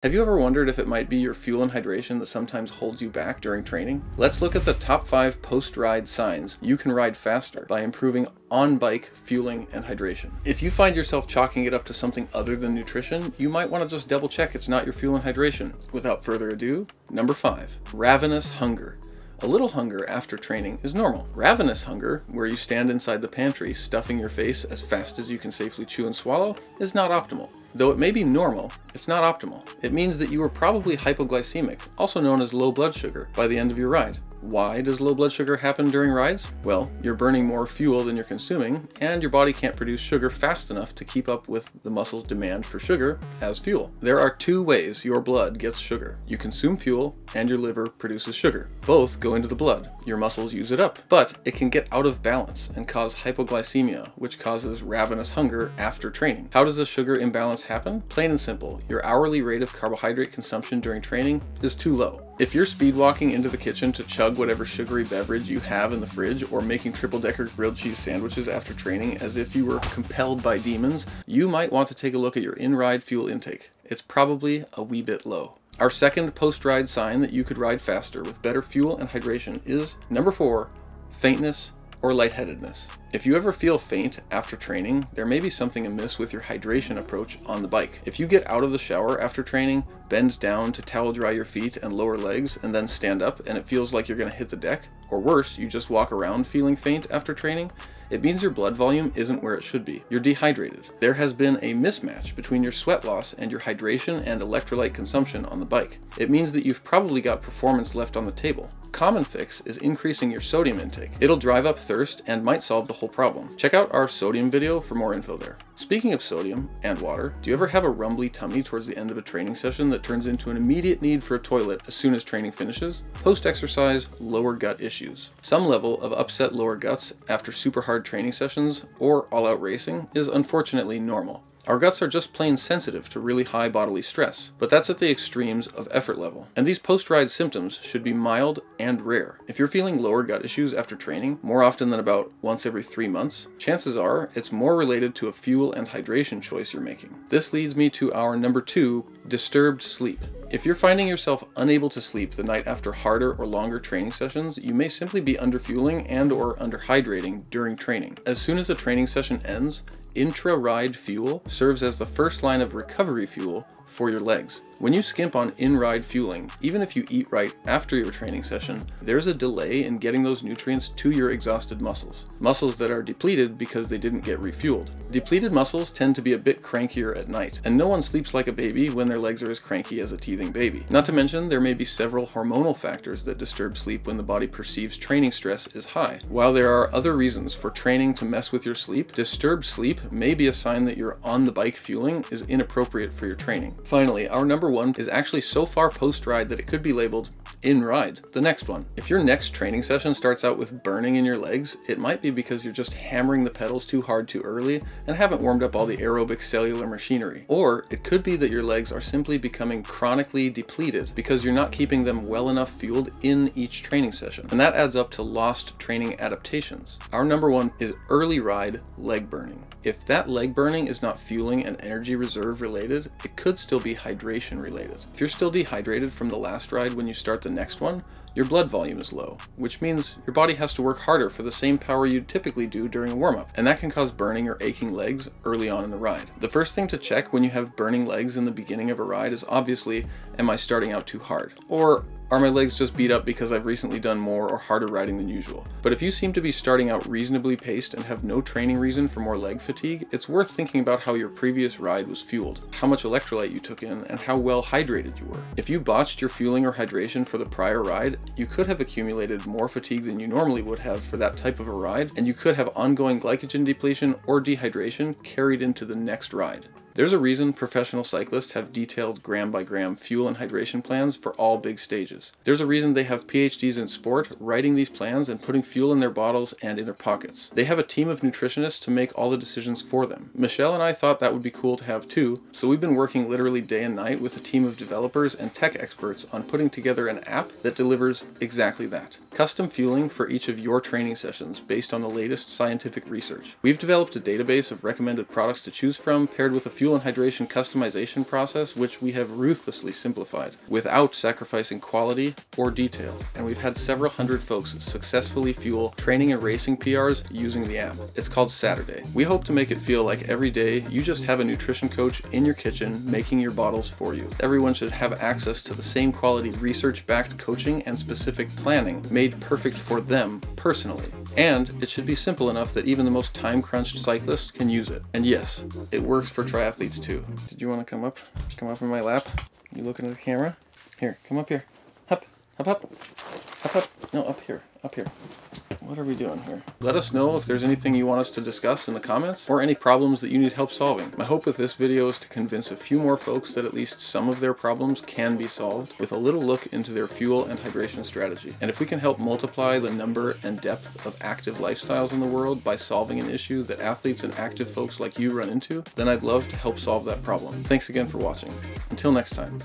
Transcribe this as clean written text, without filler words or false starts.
Have you ever wondered if it might be your fuel and hydration that sometimes holds you back during training? Let's look at the top 5 post-ride signs you can ride faster by improving on-bike fueling and hydration. If you find yourself chalking it up to something other than nutrition, you might want to just double check it's not your fuel and hydration. Without further ado, number 5, ravenous hunger. A little hunger after training is normal. Ravenous hunger, where you stand inside the pantry stuffing your face as fast as you can safely chew and swallow, is not optimal. Though it may be normal, it's not optimal. It means that you were probably hypoglycemic, also known as low blood sugar, by the end of your ride. Why does low blood sugar happen during rides? Well, you're burning more fuel than you're consuming, and your body can't produce sugar fast enough to keep up with the muscle's demand for sugar as fuel. There are 2 ways your blood gets sugar. You consume fuel, and your liver produces sugar. Both go into the blood. Your muscles use it up. But it can get out of balance and cause hypoglycemia, which causes ravenous hunger after training. How does the sugar imbalance happen? Plain and simple. Your hourly rate of carbohydrate consumption during training is too low. If you're speed walking into the kitchen to chug whatever sugary beverage you have in the fridge, or making triple-decker grilled cheese sandwiches after training as if you were compelled by demons, you might want to take a look at your in-ride fuel intake. It's probably a wee bit low. Our second post-ride sign that you could ride faster with better fuel and hydration is number 4, faintness or lightheadedness. If you ever feel faint after training, there may be something amiss with your hydration approach on the bike. If you get out of the shower after training, bend down to towel dry your feet and lower legs, and then stand up and it feels like you're going to hit the deck, or worse, you just walk around feeling faint after training, it means your blood volume isn't where it should be. You're dehydrated. There has been a mismatch between your sweat loss and your hydration and electrolyte consumption on the bike. It means that you've probably got performance left on the table. Common fix is increasing your sodium intake. It'll drive up thirst and might solve the whole problem. Check out our sodium video for more info there. Speaking of sodium and water, do you ever have a rumbly tummy towards the end of a training session that turns into an immediate need for a toilet as soon as training finishes? Post-exercise, lower gut issues. Some level of upset lower guts after super hard training sessions or all-out racing is unfortunately normal. Our guts are just plain sensitive to really high bodily stress, but that's at the extremes of effort level. And these post-ride symptoms should be mild and rare. If you're feeling lower gut issues after training more often than about once every 3 months, chances are it's more related to a fuel and hydration choice you're making. This leads me to our number 2, disturbed sleep. If you're finding yourself unable to sleep the night after harder or longer training sessions, you may simply be underfueling and or underhydrating during training. As soon as the training session ends, intra-ride fuel serves as the first line of recovery fuel for your legs. When you skimp on in-ride fueling, even if you eat right after your training session, there's a delay in getting those nutrients to your exhausted muscles. Muscles that are depleted because they didn't get refueled. Depleted muscles tend to be a bit crankier at night, and no one sleeps like a baby when their legs are as cranky as a teething baby. Not to mention, there may be several hormonal factors that disturb sleep when the body perceives training stress is high. While there are other reasons for training to mess with your sleep, disturbed sleep may be a sign that your on-the-bike fueling is inappropriate for your training. Finally, our number 1 is actually so far post-ride that it could be labeled in-ride. The next one. If your next training session starts out with burning in your legs, it might be because you're just hammering the pedals too hard too early and haven't warmed up all the aerobic cellular machinery. Or it could be that your legs are simply becoming chronically depleted because you're not keeping them well enough fueled in each training session. And that adds up to lost training adaptations. Our number 1 is early ride leg burning. If that leg burning is not fueling and energy reserve related, it could still be hydration related. If you're still dehydrated from the last ride when you start the next one, your blood volume is low, which means your body has to work harder for the same power you'd typically do during a warm-up, and that can cause burning or aching legs early on in the ride. The first thing to check when you have burning legs in the beginning of a ride is obviously, am I starting out too hard? Or are my legs just beat up because I've recently done more or harder riding than usual? But if you seem to be starting out reasonably paced and have no training reason for more leg fatigue, it's worth thinking about how your previous ride was fueled, how much electrolyte you took in, and how well hydrated you were. If you botched your fueling or hydration for the prior ride, you could have accumulated more fatigue than you normally would have for that type of a ride, and you could have ongoing glycogen depletion or dehydration carried into the next ride. There's a reason professional cyclists have detailed gram-by-gram fuel and hydration plans for all big stages. There's a reason they have PhDs in sport writing these plans and putting fuel in their bottles and in their pockets. They have a team of nutritionists to make all the decisions for them. Michelle and I thought that would be cool to have too, so we've been working literally day and night with a team of developers and tech experts on putting together an app that delivers exactly that. Custom fueling for each of your training sessions based on the latest scientific research. We've developed a database of recommended products to choose from, paired with a fuel and hydration customization process, which we have ruthlessly simplified without sacrificing quality or detail. And we've had several hundred folks successfully fuel training and racing PRs using the app. It's called Saturday. We hope to make it feel like every day you just have a nutrition coach in your kitchen making your bottles for you. Everyone should have access to the same quality research-backed coaching and specific planning made perfect for them personally. And it should be simple enough that even the most time-crunched cyclist can use it. And yes, it works for triathletes too. Did you want to come up? Come up in my lap? You looking at the camera? Here, come up here. Up, up, up. Up, up. No, up here. Up here. What are we doing here? Let us know if there's anything you want us to discuss in the comments, or any problems that you need help solving. My hope with this video is to convince a few more folks that at least some of their problems can be solved with a little look into their fuel and hydration strategy. And if we can help multiply the number and depth of active lifestyles in the world by solving an issue that athletes and active folks like you run into, then I'd love to help solve that problem. Thanks again for watching. Until next time.